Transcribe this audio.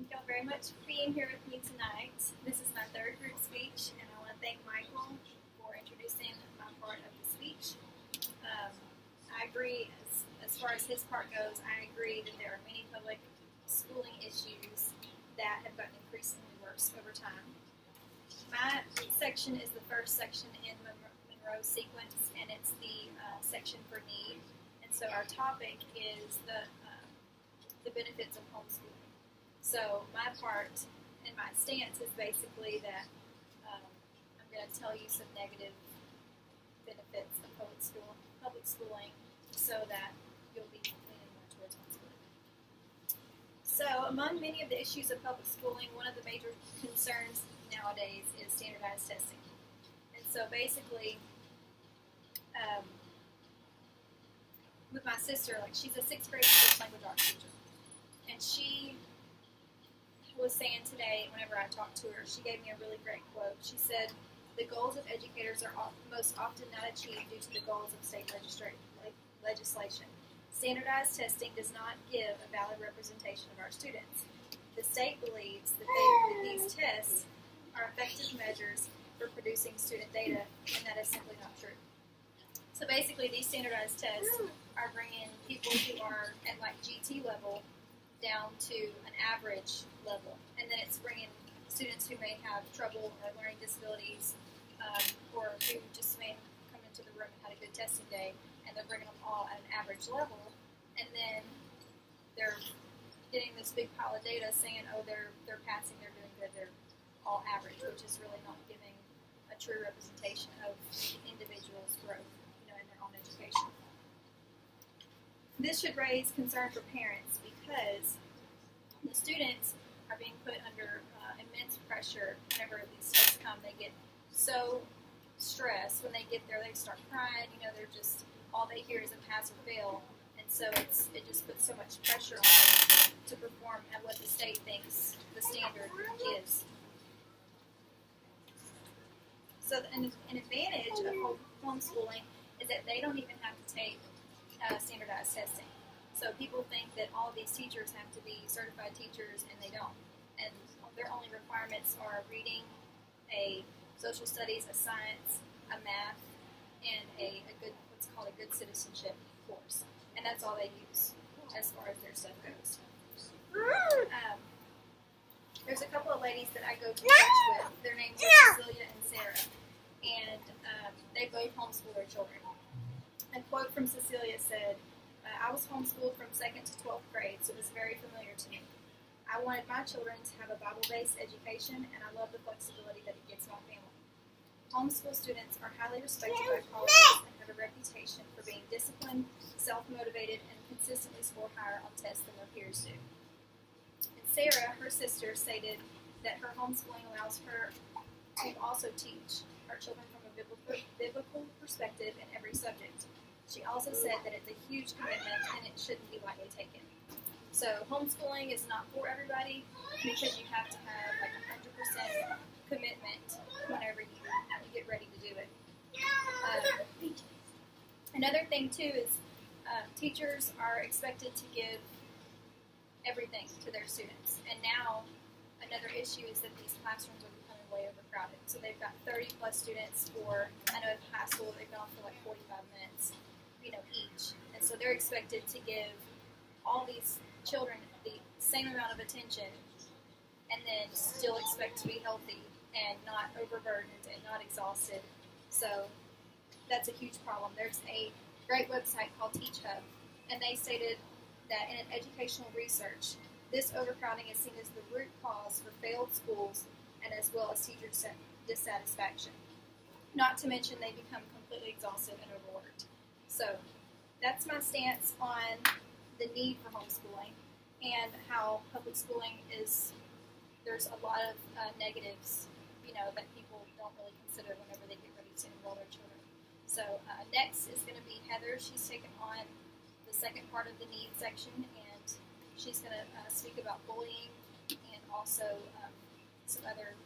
Thank y'all very much for being here with me tonight. This is my third group speech, and I want to thank Michael for introducing my part of the speech. I agree, as far as his part goes, I agree that there are many public schooling issues that have gotten increasingly worse over time. My section is the first section in Monroe's sequence, and it's the section for need. And so our topic is the benefits of homeschooling. So my part and my stance is basically that I'm going to tell you some negative benefits of public schooling, so that you'll be leaning more towards homeschooling. So among many of the issues of public schooling, one of the major concerns nowadays is standardized testing. And so basically, with my sister, she's a 6th grade English language arts teacher, and she was saying today, whenever I talked to her, she gave me a really great quote. She said, "The goals of educators are most often not achieved due to the goals of state legislation. Standardized testing does not give a valid representation of our students. The state believes that these tests are effective measures for producing student data, and that is simply not true." So basically, these standardized tests are bringing people who are at GT level down to an average level, and then it's bringing students who may have trouble or learning disabilities, or who just may come into the room and had a good testing day, and they're bringing them all at an average level, and then they're getting this big pile of data saying, oh, they're passing, they're doing good, they're all average, which is really not giving a true representation of the individual's growth, in their own education. This should raise concern for parents, because the students are being put under immense pressure whenever these tests come. They get so stressed when they get there, they start crying, they're just, all they hear is a pass or fail, and so it just puts so much pressure on them to perform at what the state thinks the standard is. So an advantage of homeschooling is that they don't even have to take standardized testing. So people think that all of these teachers have to be certified teachers, and they don't. And their only requirements are reading, a social studies, a science, a math, and a good, what's called a good citizenship course. And that's all they use as far as their stuff goes. There's a couple of ladies that I go to church with. Their names are Cecilia and Sarah. And they both homeschool their children. A quote from Cecilia said, "I was homeschooled from 2nd to 12th grade, so it was very familiar to me. I wanted my children to have a Bible-based education, and I love the flexibility that it gives my family. Homeschool students are highly respected by colleges and have a reputation for being disciplined, self-motivated, and consistently score higher on tests than their peers do." And Sarah, her sister, stated that her homeschooling allows her to also teach her children from a biblical perspective in every subject. She also said that it's a huge commitment and it shouldn't be lightly taken. So homeschooling is not for everybody, because you have to have 100% commitment whenever you get ready to do it. Another thing too is teachers are expected to give everything to their students, and now another issue is that these classrooms are becoming way overcrowded. So they've got 30 plus students for, I know in high school they've gone for 45 minutes, each. And so they're expected to give all these children the same amount of attention, and then still expect to be healthy and not overburdened and not exhausted. So that's a huge problem. There's a great website called Teach Hub, and they stated that in an educational research, this overcrowding is seen as the root cause for failed schools and as well as teacher dissatisfaction. Not to mention they become completely exhausted and overworked. So that's my stance on the need for homeschooling and how public schooling is, there's a lot of negatives, that people don't really consider whenever they get ready to enroll their children. So next is going to be Heather. She's taken on the second part of the need section, and she's going to speak about bullying and also some other